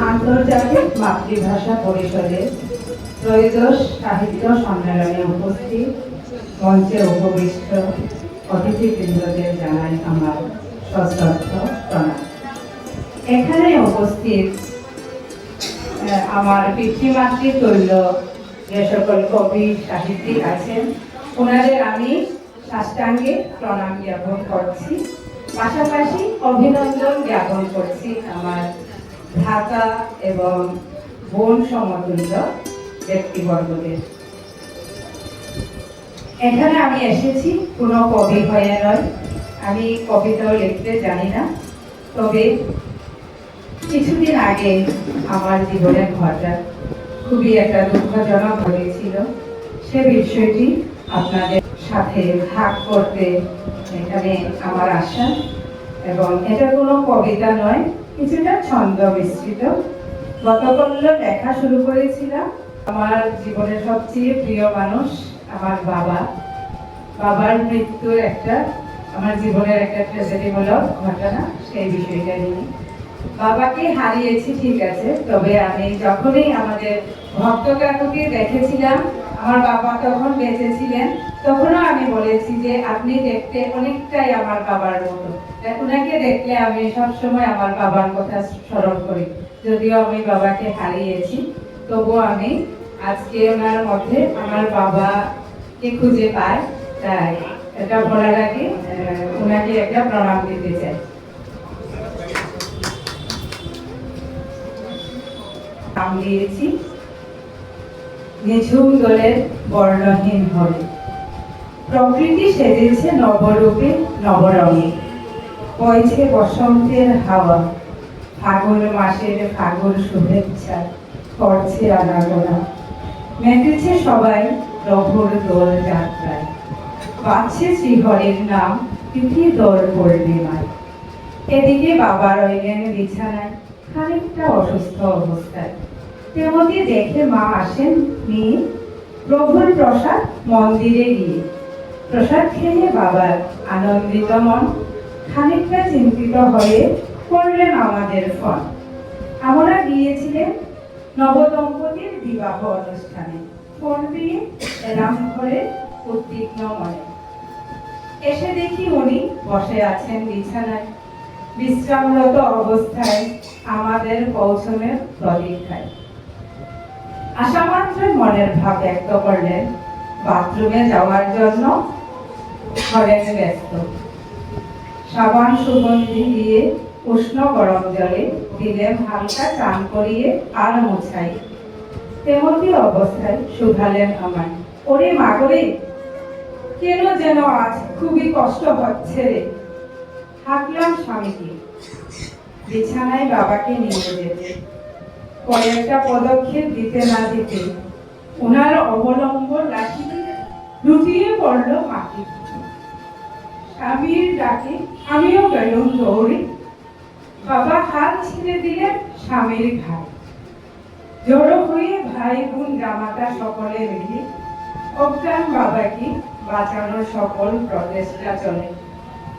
আন্তর্জাতিক মাতৃভাষা পরিষদের ত্রয়োদশ সাহিত্য সম্মেলনে উপস্থিত মঞ্চে উপবিষ্ট অতিথিবৃন্দদের জানাই আমার সশ্রদ্ধ প্রণাম। এখানে উপস্থিত আমার পিতৃমাতৃ তুল্য যে সকল কবি সাহিত্যিক আছেন, ওনাদের আমি সাষ্টাঙ্গে প্রণাম জ্ঞাপন করছি। পাশাপাশি অভিনন্দন জ্ঞাপন করছি আমার ভ্রাতা এবং বোন সমতুল্য ব্যক্তিবর্গদের। এখানে আমি এসেছি কোনো কবি হয়ে নয়, আমি কবিতাও লিখতে জানি না। তবে কিছুদিন আগে আমার জীবনে ঘটা খুবই একটা দুঃখজনক হয়েছিল, সে বিষয়টি আপনাদের সাথে ভাগ করতে এখানে আমার আশা। এবং এটা কোনো কবিতা নয়, কিছুটা ছন্দ মিশ্রিত। গতকাল লেখা শুরু করেছিলাম। আমার জীবনের সবচেয়ে প্রিয় মানুষ আমার বাবা। বাবার মৃত্যুর একটা আমার জীবনের একটা ট্র্যাজেডিমূলক ঘটনা, সেই বিষয়টা নিয়ে। বাবাকে হারিয়েছি ঠিক আছে, তবে আমি যখনই আমাদের ভক্ত কাকুকে দেখেছিলাম, আমার বাবা তখন বেঁচে ছিলেন, তখনও আমি বলেছি যে আপনি দেখতে অনেকটাই আমার বাবার মতো। ওনাকে দেখলে আমি সবসময় আমার বাবার কথা স্মরণ করি। যদিও আমি বাবাকে হারিয়েছি, তবুও আমি আজকে ওনার মধ্যে আমার বাবাকে খুঁজে পাই। তাই এটা বলার আগে ওনাকে একটা প্রণাম দিতে চাই। নাম দিয়েছি নিঝুম দোলের বর্ণহীন হলে। প্রকৃতি সেজেছে নবরূপে নবরঙে, বইছে বসন্তের হাওয়া, ফাগুন মাসের ফাগুন শুভেচ্ছা করছে আনাগোনা। মেতেছে সবাই প্রভুর দোল যাত্রায়, বাজছে শ্রীহরির নাম তিথি দোল পূর্ণিমায়। এদিকে বাবা রইলেন বিছানায় খানিকটা অসুস্থ অবস্থায়। তেমনি দেখে মা আসেন নিয়ে প্রভুর প্রসাদ মন্দিরে গিয়ে। প্রসাদ খেয়ে বাবার আনন্দিত মন খানিকটা চিন্তিত হয়ে করলেন আমাদের ফোন। আমরা গিয়েছিলেন নবদম্পতির বিবাহ অনুষ্ঠানে। ফোন দিয়ে এলাম ঘরে উদ্বিগ্ন মনে। এসে দেখি উনি বসে আছেন বিছানায়, বিশ্রামরত অবস্থায় আমাদের পৌঁছনের প্রতীক্ষায়। আসা মাত্র মনের ভাব ব্যক্ত করলেন, বাথরুমে যাওয়ার জন্য হলেন ব্যস্ত। সাবান সুগন্ধি দিয়ে উষ্ণ গরম জলে দিলেন হালকা চান করিয়ে আর মোছাই। তেমনি অবস্থায় শুধালেন আমায়, ওরে মাগরে, কেন যেন আজ খুবই কষ্ট হচ্ছে রে। হাঁটলাম স্বামীকে বিছানায় বাবাকে নিয়ে যেতে। কয়েকটা পদক্ষেপ দিতে না দিতে ওনার অবলম্বন লাঠি লুটিয়ে পড়লো মাটি। স্বামীর ডাকে আমিও গেলুম দৌড়ে। বাবা হাত ছেড়ে দিলেন স্বামীর ঘাড়ে। জড়ো হয়ে ভাই বোন জামাতা সকলে মিলে অজ্ঞান বাবাকে বাঁচানোর সকল প্রচেষ্টা চলে।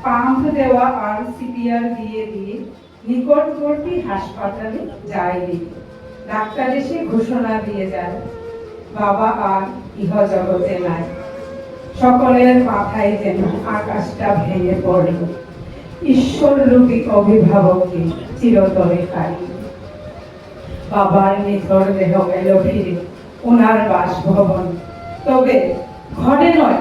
পাম্প দেওয়া আর সিপিআর দিয়ে দিয়ে নিকটবর্তী হাসপাতালে যায় দিকে। ডাক্তার এসে ঘোষণা দিয়ে যায়, বাবা আর ইহ জগতে নাই। সকলের মাথায় যেন আকাশটা ভেঙে পড়ল। ঈশ্বররূপী অভিভাবককে চিরতরে হারিয়ে বাবার নিথর দেহ এলো ফিরে ওনার বাসভবন। তবে ঘরে নয়,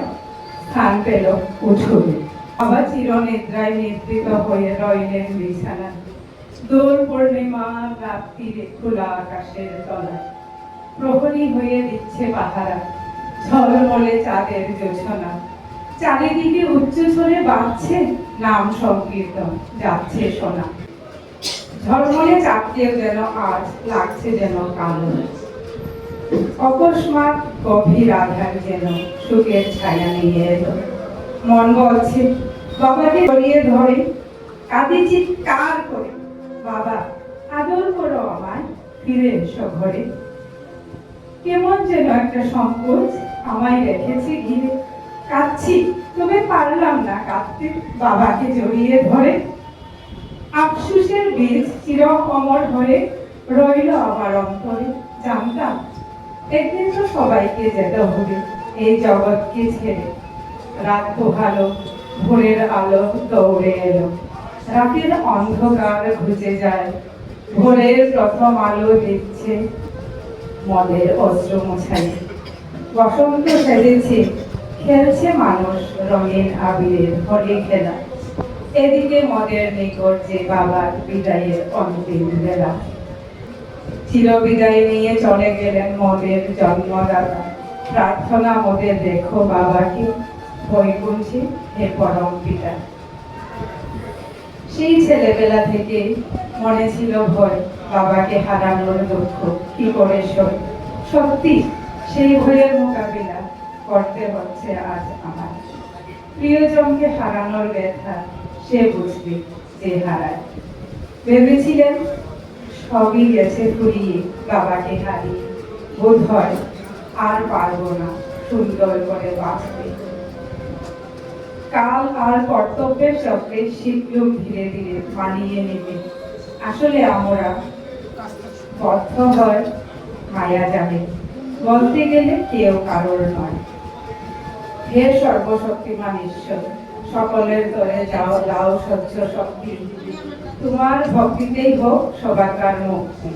স্থান পেল উঠোনে। বাবা চিরনিদ্রায় নিদ্রিত হয়ে রইলেন বিছানায়। দোল পূর্ণিমা রাত্রিরে খোলা আকাশের তলায় প্রহরী হয়ে দিচ্ছে পাহারা, ঝলমলে চাঁদের জোছনা। চারিদিকে উচ্চ স্বরে বাজছে নাম সংকীর্তন, যাচ্ছে শোনা। ঝলমলে চাঁদকেও যেন আজ লাগছে যেন কালো। অকস্মাৎ গভীর আধার যেন সুখের ছায়া নিয়ে এলো। মন বলছে বাবাকে জড়িয়ে ধরে কাঁদি চিৎকার করে, বাবা আদর করো আমায়, ফিরে এসো ঘরে। কেমন যেন একটা সংকোচ আমায় রেখেছে ঘিরে। কাঁদছি, তবে পারলাম না কাঁদতে বাবাকে জড়িয়ে ধরে। আফসোসের বীজ চির অমর হয়ে রইল আমার অন্তরে, জানতাম একদিন তো সবাইকে যেতে হবে এই জগৎকে ছেড়ে। রাত পোহালো, ভোরের আলো দৌড়ে এলো, রাতের অন্ধকার ঘুচে যায়, ভোরের প্রথম আলো দিচ্ছে মদের অস্ত্র মোছাই। বসন্ত সেজেছে, খেলছে মানুষ রঙিন আবিরের হোলি খেলা। এদিকে মদের নিকট যে বাবার বিদায়ের অন্তিম বেলা। চিরবিদায় নিয়ে চলে গেলেন মদের জন্মদাতা। প্রার্থনা মদের দেখো বাবাকে বৈকুণ্ঠে, হে পরম পিতা। সেই ছেলেবেলা থেকে মনে ছিল ভয়, বাবাকে হারানোর দুঃখ কি করে সই। সত্যি সেই ভয়ের মোকাবিলা করতে হচ্ছে আজ আমার। প্রিয়জনকে হারানোর ব্যথা সে বুঝবে যে হারায়। ভেবেছিলেন সবই গেছে ফুরিয়ে, বাবাকে হারিয়ে বোধ হয় আর পারবো না সুন্দর করে বাঁচতে। কাল আর কর্তব্যের চক্রে শিখলুম ধীরে ধীরে মানিয়ে নেবে। আসলে আমরা বদ্ধ হয় মায়া জানে, বলতে গেলে কেউ কারোর নয়। হে সর্বশক্তিমান ঈশ্বর, সকলের তরে যাও দাও স্বচ্ছ শক্তি, তোমার ভক্তিতেই হোক সবাকার মুক্তি।